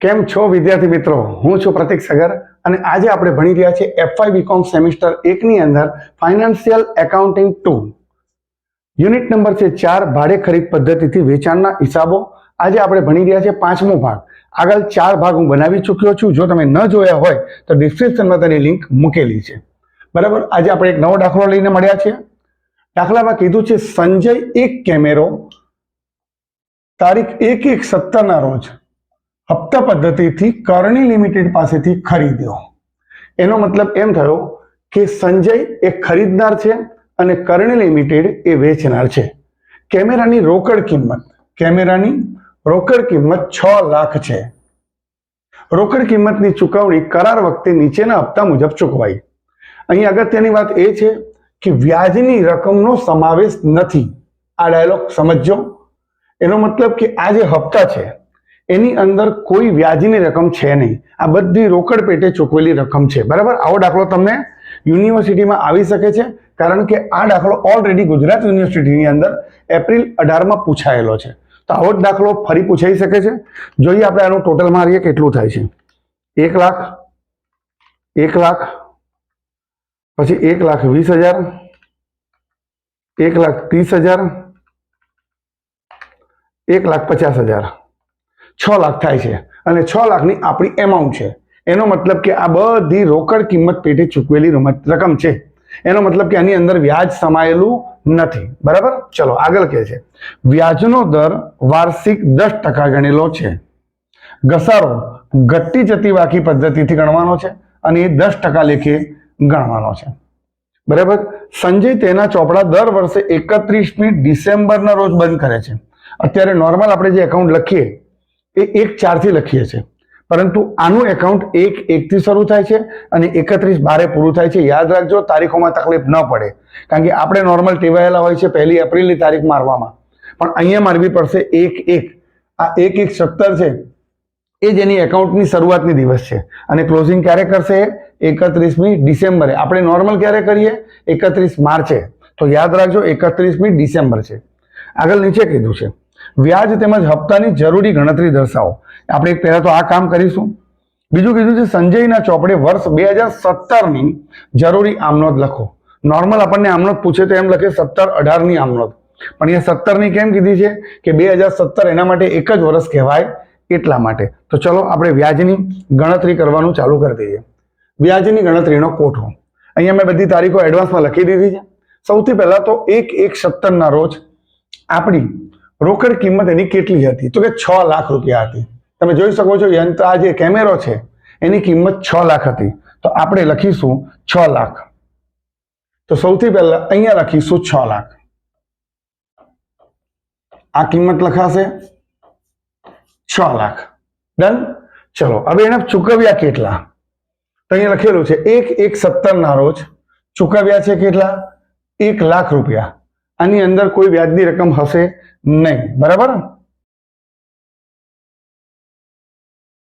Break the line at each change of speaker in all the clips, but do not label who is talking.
કેમ છો વિદ્યાર્થી મિત્રો? હું છું પ્રતીક સગર અને આજે આપણે ભણી રહ્યા છીએ FY બીકોમ સેમિસ્ટર 1 ની અંદર ફાઇનાન્શિયલ એકાઉન્ટિંગ 2 યુનિટ નંબર છે 4 ભાડે ખરીદ પદ્ધતિથી વેચાણના હિસાબો. આજે આપણે ભણી રહ્યા છીએ 5મો ભાગ. આગળ 4 ભાગ હું બનાવી ચૂક્યો છું. જો તમે ન જોયા હોય તો ડિસ્ક્રિપ્શનમાં તેની લિંક મૂકેલી છે. બરાબર. આજે આપણે એક નવો દાખલો લઈને મળ્યા છીએ. દાખલામાં કીધું છે સંજય એક કેમેરો તારીખ 1/1/17 ના રોજ હપ્તા પદ્ધતિથી કરણી લિમિટેડ પાસેથી ખરીદ્યો. એનો મતલબ એમ થયો કે સંજય એક ખરીદનાર છે અને કરણી લિમિટેડ એ વેચનાર છે. કેમેરાની રોકડ કિંમત 6 લાખ છે. રોકડ કિંમતની ચૂકવણી કરાર વખતે નીચેના હપ્તા મુજબ ચૂકવાઈ. અહીં અગત્યની વાત એ છે કે વ્યાજની રકમનો સમાવેશ નથી. આ ડાયલોગ સમજજો. એનો મતલબ કે આ જે હપ્તા છે એની અંદર કોઈ વ્યાજની રકમ છે નહીં. આ બધી રોકડ પેટે ચૂકવેલી રકમ છે. બરાબર. આવો દાખલો તમને યુનિવર્સિટીમાં આવી શકે છે, કારણ કે આ દાખલો ઓલરેડી ગુજરાત યુનિવર્સિટીની અંદર એપ્રિલ 18માં પૂછાયેલો છે. તો આવો જ દાખલો ફરી પૂછાઈ શકે છે. જોઈએ આપણે આનું ટોટલ મારીએ કેટલું થાય છે. 1 લાખ, 1 લાખ, પછી 1,20,000, 1,30,000, 1,50,000, 6 લાખ થાય છે. અને 6 લાખની આપણી એમાઉન્ટ છે. એનો મતલબ કે આ બધી રોકડ કિંમત પેટે ચૂકવેલી રકમ છે. એનો મતલબ કે આની અંદર વ્યાજ સમાયેલું નથી. બરાબર. ચલો આગળ કહે છે વ્યાજનો દર વાર્ષિક 10% ગણેલો છે. ઘસારો ઘટતી જતી બાકી પદ્ધતિથી ગણવાનો છે અને એ 10% લેખે ગણવાનો છે. બરાબર. સંજય તેના ચોપડા દર વર્ષે 31મી ડિસેમ્બરના રોજ બંધ કરે છે. અત્યારે નોર્મલ આપણે જે એકાઉન્ટ લખીએ એ 1/4 થી લખીએ છીએ, પરંતુ આનું એકાઉન્ટ 1/1 થી શરૂ થાય છે અને 31/12 પૂરું થાય છે. યાદ રાખજો, તારીખોમાં તકલીફ ન પડે, કારણ કે આપણે નોર્મલ ટેવાયેલા હોય છે 1 એપ્રિલની તારીખ મારવામાં, પણ અહીંયા મારવી પડશે 1/1. આ 1/1/17 છે એ જ એની એકાઉન્ટની શરૂઆતની દિવસ છે અને ક્લોઝિંગ ક્યારે કરશે? 31મી ડિસેમ્બરે. આપણે નોર્મલ ક્યારે કરીએ? 31 માર્ચે. તો યાદ રાખજો 31મી ડિસેમ્બર છે. આગળ નીચે કીધું છે વ્યાજ તેમજ હપ્તાની જરૂરી ગણતરી દર્શાવો. આપણે પહેલા તો આ કામ કરીશું. બીજું કીધું છે સંજયના ચોપડે વર્ષ 2017ની જરૂરી આમનોંધ લખો. નોર્મલ આપણને આમનોંધ પૂછે તો એમ લખે 17-18ની આમનોંધ, પણ અહીંયા 17ની કેમ કીધી છે કે 2017 એના માટે એક જ વર્ષ કહેવાય એટલા માટે. તો ચલો આપણે વ્યાજની ગણતરી કરવાનું ચાલુ કરી દઈએ. વ્યાજની ગણતરીનો કોઠો અહીંયા મેં બધી તારીખો એડવાન્સમાં લખી દીધી છે. સૌથી પહેલા તો 1/1/17 ના રોજ આપણી રોકડ કિંમત એની કેટલી હતી? તો કે 6 લાખ રૂપિયા હતી. તમે જોઈ શકો છો યંત્ર, આ જે કેમેરો છે એની કિંમત 6 લાખ હતી. તો આપણે લખીશું 6 લાખ. તો સૌથી પહેલા અહીંયા લખીશું 6 લાખ. આ કિંમત લખાશે 6 લાખ. ડન. ચલો હવે એને ચૂકવ્યા કેટલા? તો અહીંયા લખેલું છે 1/1/17 ના રોજ ચૂકવ્યા છે કેટલા? 1 લાખ રૂપિયા. આની અંદર કોઈ વ્યાજની રકમ હશે નહીં. બરાબર.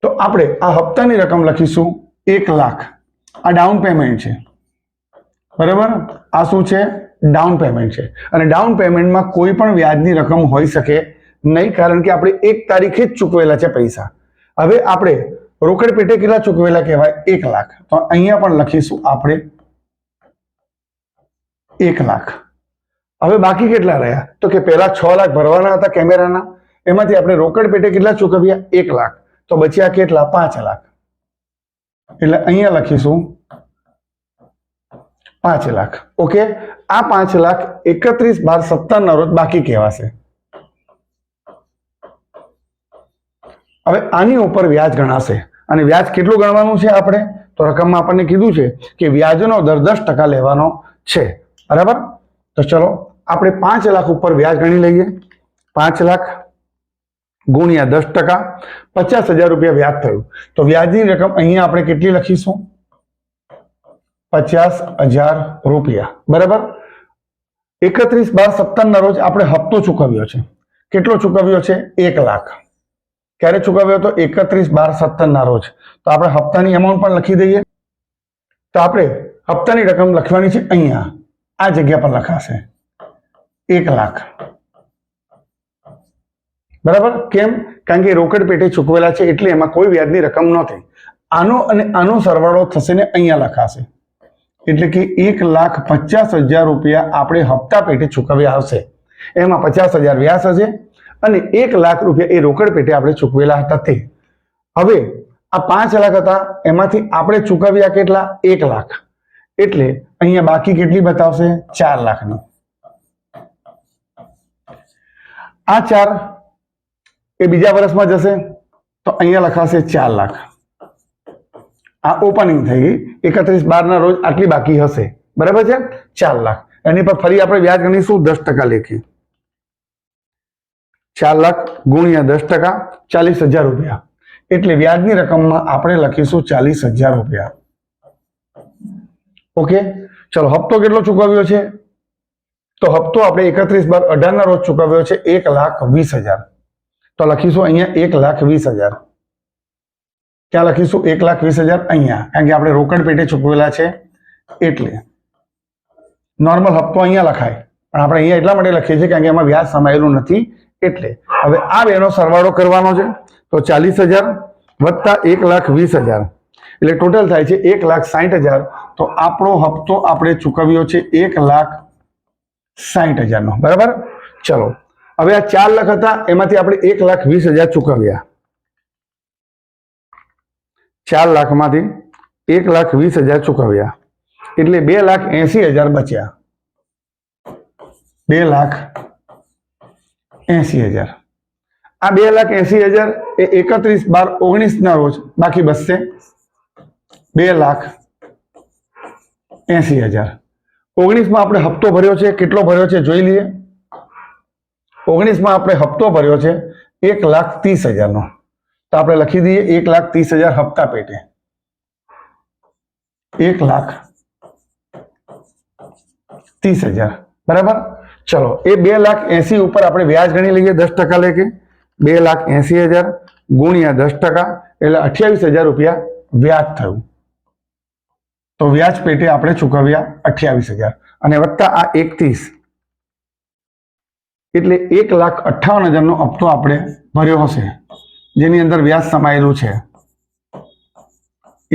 તો આપણે આ હપ્તાની રકમ લખીશું 1 લાખ. આ ડાઉન પેમેન્ટ છે. બરાબર. આ શું છે? ડાઉન પેમેન્ટ છે. અને ડાઉન પેમેન્ટમાં કોઈ પણ વ્યાજની રકમ હોઈ શકે નહીં, કારણ કે આપણે 1 તારીખે જ ચૂકવેલા છે પૈસા. હવે આપણે રોકડ પેટે કેટલા ચૂકવેલા કહેવાય? 1 લાખ. તો અહીંયા પણ લખીશું આપણે 1 લાખ. હવે બાકી કેટલા રહ્યા? તો કે પહેલા 6 લાખ ભરવાના હતા કેમેરાના, એમાંથી આપણે રોકડ પેટે કેટલા ચૂકવ્યા? 1 લાખ. તો બચ્યા કેટલા? 5 લાખ. એટલે અહીંયા લખીશું 5 લાખ. ઓકે. આ 5 લાખ 31/12/17 ના રોજ બાકી કહેવાશે. હવે આની ઉપર વ્યાજ ગણાશે. અને વ્યાજ કેટલું ગણવાનું છે આપણે? તો રકમમાં આપણને કીધું છે કે વ્યાજનો દર 10% લેવાનો છે. બરાબર. તો ચલો આપણે 5 લાખ ઉપર વ્યાજ ગણી લઈએ. 5 લાખ ગુણ્યા 10%, 50,000 રૂપિયા વ્યાજ થયું. તો વ્યાજની રકમ અહીંયા આપણે કેટલી લખીશું? 50,000 રૂપિયા. બરાબર. 31/12/17 ના રોજ આપણે હપ્તો ચૂકવ્યો છે. કેટલો ચૂકવ્યો છે? 1 લાખ. ક્યારે ચૂકવ્યો હતો? 31/12/17 ના રોજ. તો આપણે હપ્તાની એમાઉન્ટ પણ લખી દઈએ. તો આપણે હપ્તાની રકમ લખવાની છે અહીંયા, આ જગ્યા પર લખાશે 1 લાખ. બરાબર. કેમ કારણ કે રોકડ પેટે ચૂકવેલા છે એટલે એમાં કોઈ વ્યાજની રકમ નહોતી. આનો અને આનો સરવાળો થશે ને અહીંયા લખાશે, એટલે કે 1,50,000 રૂપિયા આપણે હપ્તા પેટે ચૂકવ્યા હશે. એમાં 50,000 વ્યાજ હશે અને 1 લાખ રૂપિયા એ રોકડ પેટે આપણે ચૂકવેલા હતા તે. હવે આ 5 લાખ હતા એમાંથી આપણે ચૂકવ્યા કેટલા? 1 લાખ. એટલે અહીંયા બાકી કેટલી બતાવશે? 4 લાખની. આ 4 એ બીજા વર્ષમાં જશે તો અહીંયા લખાશે 4 લાખ. આ ઓપનિંગ થઈ ગઈ. 31/12 ના રોજ આટલી બાકી હશે, બરાબર છે? 4 લાખ. એની પર ફરી આપણે વ્યાજ ગણીશું, 10% લેખી. 4 લાખ ગુણ્યા 10%, 40,000 રૂપિયા. એટલે વ્યાજની રકમમાં આપણે લખીશું 40,000 રૂપિયા. ઓકે, ચલો હપ્તો કેટલો ચૂકવ્યો છે? તો હપ્તો આપણે 31/18 ના રોજ ચૂકવ્યો છે 1,20,000. તો લખીશું અહીંયા 1,20,000. ક્યાં લખીશું? 1,20,000 અહીંયા, કારણ કે આપણે રોકડ પેટે ચૂકવેલા છે એટલે. નોર્મલ હપ્તો અહીંયા લખાય, પણ આપણે અહીંયા એટલા માટે લખીએ છીએ કારણ કે એમાં વ્યાજ સમાયેલું નથી એટલે. હવે આ બેનો સરવાળો કરવાનો છે તો 40,000 વત્તા 1,20,000 એટલે ટોટલ થાય છે 1,60,000. તો આપણો હપ્તો આપણે ચૂકવ્યો છે 1,60,000 નો, બરાબર? ચલો હવે આ 4 લાખ હતા એમાંથી આપણે 1,20,000 ચૂકવ્યા. 4 લાખમાંથી 1,20,000 ચૂકવ્યા એટલે 2,80,000 બચ્યા. 2,80,000. આ 2,80,000 એ 31/12/19 ના રોજ બાકી બચશે 2,80,000. 19 માં આપણે હપ્તો ભર્યો છે, કેટલો ભર્યો છે જોઈ લઈએ. 19 માં આપણે હપ્તો ભર્યો છે 1,30,000 નો, તો આપણે લખી દઈએ 1,30,000 હપ્તા પેટે. 1,30,000 બરાબર. ચલો એ 2,80,000 ઉપર આપણે વ્યાજ ગણી લઈએ 10% લેકે. 2,80,000 ગુણ્યા 10% એટલે 28,000 રૂપિયા વ્યાજ થયું. તો વ્યાજ પેટે આપણે ચૂકવ્યા 28,000 અને વત્તા આ 1,30 એટલે 1,58,000 નો હપ્તો આપણે ભર્યો હશે, જેની અંદર વ્યાજ સમાયેલું છે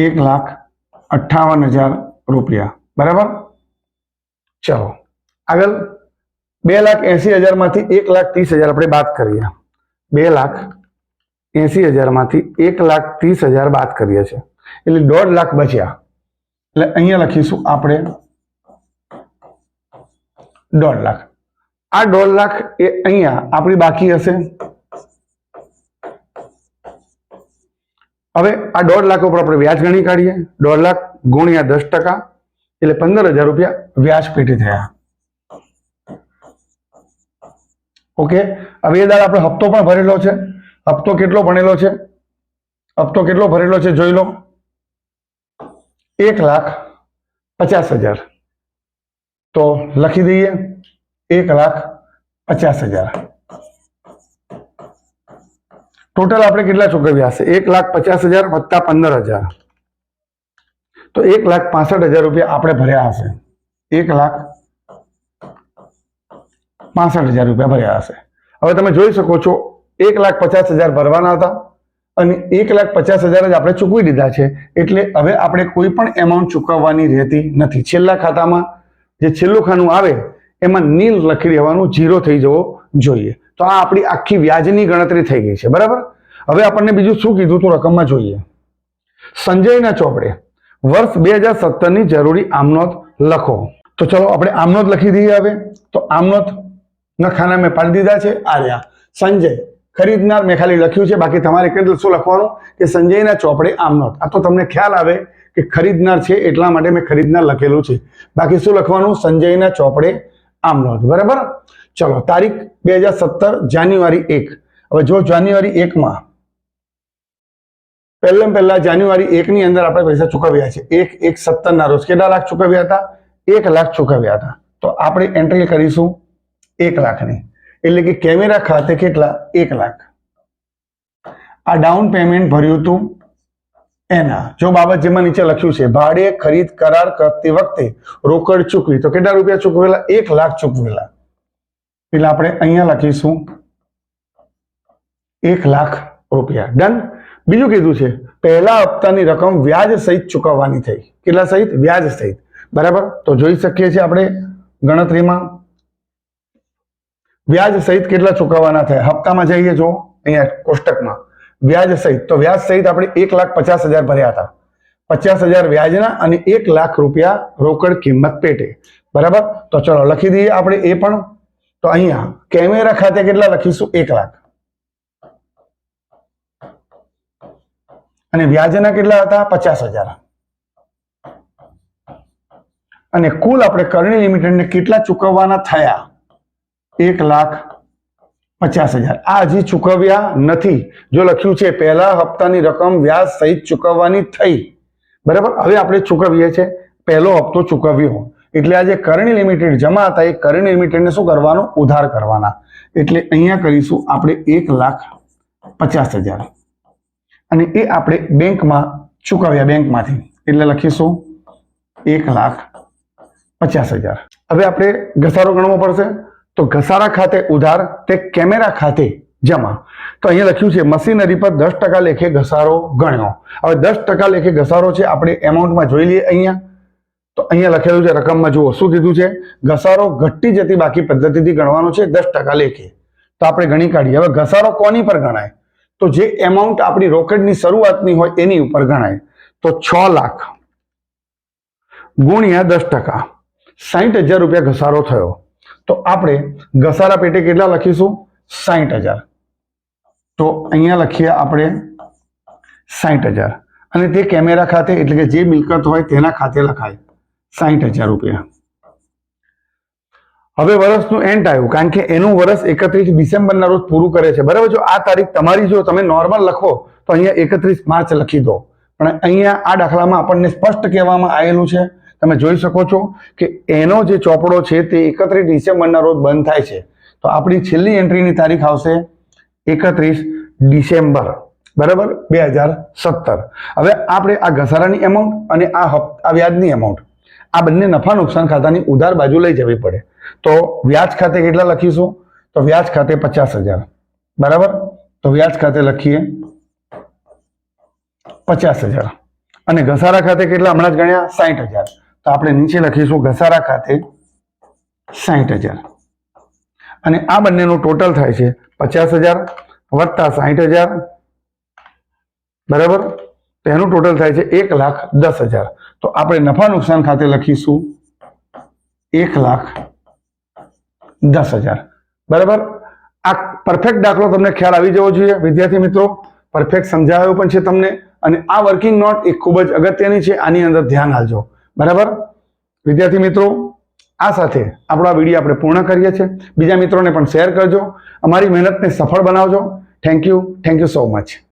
1,58,000 રૂપિયા, બરાબર. ચલો આગળ 2,80,000 માંથી 1,30,000 આપણે બાદ કરીએ. 2,80,000 માંથી 1,30,000 બાદ કરીએ છીએ એટલે 1.5 લાખ બચ્યા. એટલે અહીંયા લખીશું આપણે 1.5 લાખ. આ 1.5 લાખ એ અહીંયા આપણી બાકી હશે. હવે આ 1.5 લાખ ઉપર આપણે વ્યાજ ગણી કાઢીએ. 1.5 લાખ ગુણ્યા 10% એટલે 15,000 રૂપિયા વ્યાજ પેટે થયા. ઓકે, હવે એ દાડ આપણે હપ્તો પણ ભરેલો છે. હપ્તો કેટલો ભરેલો છે? હપ્તો કેટલો ભરેલો છે જોઈ લો. 1,50,000. તો લખી દઈએ 1,50,000. ટોટલ આપણે કેટલા ચૂકવ્યા હશે? 1,50,000 વત્તા 15,000 તો 1,65,000 રૂપિયા આપણે ભર્યા હશે. 1,65,000 રૂપિયા ભર્યા હશે. હવે તમે જોઈ શકો છો 1,50,000 ભરવાના હતા અને 1,50,000 જ આપણે ચૂકવી દીધા છે. એટલે હવે આપણે કોઈ પણ એમાઉન્ટ ચૂકવવાની રહેતી નથી. છેલ્લા ખાતામાં જે છેલ્લું ખાનું આવે એમાં નીલ લખી દેવાનું, 0 થઈ જવો જોઈએ. તો આ આપણી આખી વ્યાજની ગણતરી થઈ ગઈ છે, બરાબર. હવે આપણને બીજું શું કીધું તો રકમમાં જોઈએ. સંજયના ચોપડે વર્ષ 2017 ની જરૂરી આમનોંધ લખો. તો ચલો આપણે આમનોંધ લખી દઈએ. હવે તો આમનોંધ ના ખાના મેં પાડી દીધા છે. આર્યા સંજય ખરીદનાર મેં ખાલી લખ્યું છે, બાકી તમારે કેટલું શું લખવાનું કે સંજયના ચોપડે આમનોંધ. આ તો તમને ખ્યાલ આવે કે ખરીદનાર છે એટલા માટે મેં ખરીદનાર લખેલું છે. બાકી શું લખવાનું? સંજયના ચોપડે આમનોંધ, બરાબર. ચલો તારીખ 2017 જાન્યુઆરી 1. હવે જો જાન્યુઆરી 1 માં પહેલા જાન્યુઆરી 1 ની અંદર આપણે પૈસા ચૂકવ્યા છે. 1/1/17 ના રોજ કેટલા લાખ ચૂકવ્યા હતા? 1 લાખ ચૂકવ્યા હતા. તો આપણે એન્ટ્રી કરીશું 1 લાખની, એટલે કે કેમેરા ખાતે કેટલા? 1 લાખ. આ ડાઉન પેમેન્ટ ભર્યું હતું એના જો બાબત જેમાં નીચે લખ્યું છે ભાડે ખરીદ કરાર કરતી વખતે રોકડ ચૂકવી, તો કેટલા રૂપિયા ચૂકવેલા? 1 લાખ ચૂકવેલા. એટલે આપણે અહીંયા લખીશું 1 લાખ રૂપિયા. ડન. બીજું કીધું છે પહેલા હપ્તાની રકમ વ્યાજ સહિત ચૂકવવાની થઈ. કેટલા સહિત? વ્યાજ સહિત. બરાબર. તો જોઈ શકીએ છીએ આપણે ગણતરીમાં વ્યાજ સહિત કેટલા ચૂકવવાના થાય. હપ્તામાં જઈએ જો અહીંયા કોષ્ટકમાં વ્યાજ સહિત, તો વ્યાજ સહિત આપણે 1,50,000 ભર્યા હતા. 50,000 વ્યાજના અને 1 લાખ રૂપિયા રોકડ કિંમત પેટે. બરાબર. તો ચલો લખી દઈએ આપણે એ પણ. તો અહીંયા કેમેરા ખાતે કેટલા લખીશું? 1 લાખ. અને વ્યાજના કેટલા હતા? 50,000. અને કુલ આપણે કરણી લિમિટેડને કેટલા ચૂકવવાના થયા? 1,50,000. આ હજી ચૂકવ્યા નથી. જો લખ્યું છે પહેલા હપ્તાની રકમ વ્યાજ સહિત ચૂકવવાની થઈ. બરાબર. હવે આપણે ચૂકવીએ છીએ પહેલો હપ્તો ચૂકવ્યો, એટલે આ જે કરણી લિમિટેડ જમા હતા એ કરણી લિમિટેડને શું કરવાનું? ઉધાર કરવાના. એટલે અહીંયા કરીશું આપણે 1,50,000 અને એ આપણે બેંકમાં ચૂકવ્યા, બેંકમાંથી, એટલે લખીશું 1,50,000. હવે આપણે ઘસારો ગણવો પડશે. તો ઘસારા ખાતે ઉધાર તે કેમેરા ખાતે જમા. તો અહીંયા લખ્યું છે મશીનરી પર 10% લેખે ઘસારો ગણ્યો. હવે 10% લેખે ઘસારો છે, આપણે એમાઉન્ટમાં જોઈ લઈએ. અહીંયા તો અહીંયા લખેલું છે રકમમાં જુઓ શું કીધું છે? ઘસારો ઘટતી જતી બાકી પદ્ધતિથી ગણવાનો છે 10% લેખે. તો આપણે ગણી કાઢીએ. હવે ઘસારો કોની પર ગણાય? તો જે એમાઉન્ટ આપણી રોકડની શરૂઆતની હોય એની ઉપર ગણાય. તો 6 લાખ ગુણ્યા 10%, 60,000 રૂપિયા ઘસારો થયો. તો આપણે ઘસારા પેટે કેટલા લખીશું? 60,000. તો અહીંયા લખીએ આપણે 60,000 અને તે કેમેરા ખાતે એટલે કે જે મિલકત હોય તેના ખાતે લખાય 60,000 રૂપિયા. હવે વર્ષનું એન્ડ આવ્યું, કારણ કે એનું વર્ષ 31 ડિસેમ્બરના રોજ પૂરું કરે છે. બરાબર. જો આ તારીખ તમારી જો તમે નોર્મલ લખો તો અહીંયા 31 માર્ચ લખી દો, પણ અહીંયા આ દાખલામાં આપણને સ્પષ્ટ કહેવામાં આવેલું છે, તમે જોઈ શકો છો કે એનો જે ચોપડો છે તે 31 ડિસેમ્બરના રોજ બંધ થાય છે. તો આપણી છેલ્લી એન્ટ્રીની તારીખ આવશે 31 ડિસેમ્બર. બરાબર. 2017. હવે આપણે આ ઘસારાની એમાઉન્ટ અને આ વ્યાજની એમાઉન્ટ આ બંને નફા નુકસાન ખાતાની ઉધાર બાજુ લઈ જવી પડે. તો વ્યાજ ખાતે કેટલા લખીશું? તો વ્યાજ ખાતે 50,000. બરાબર. તો વ્યાજ ખાતે લખીએ 50,000 અને ઘસારા ખાતે કેટલા હમણાં જ ગણ્યા? 60,000. તો આપણે નીચે લખીશું ઘસારા ખાતે 60,000 અને આ બંનેનું ટોટલ થાય છે 50,000 વત્તા 60,000. બરાબર. તેનું ટોટલ થાય છે 1,10,000. તો આપણે નફા નુકસાન ખાતે લખીશું 1,10,000. બરાબર. આ પરફેક્ટ દાખલો તમને ખ્યાલ આવી જવો જોઈએ વિદ્યાર્થી મિત્રો. પરફેક્ટ સમજાવ્યો પણ છે તમને, અને આ વર્કિંગ નોટ એ ખૂબ જ અગત્યની છે, આની અંદર ધ્યાન આપજો. બરાબર વિદ્યાર્થી મિત્રો. આ સાથે આપણો વિડીયો આપણે પૂર્ણ કરીએ છીએ. બીજા મિત્રોને પણ શેર કરજો. અમારી મહેનતને સફળ બનાવજો. Thank you so much.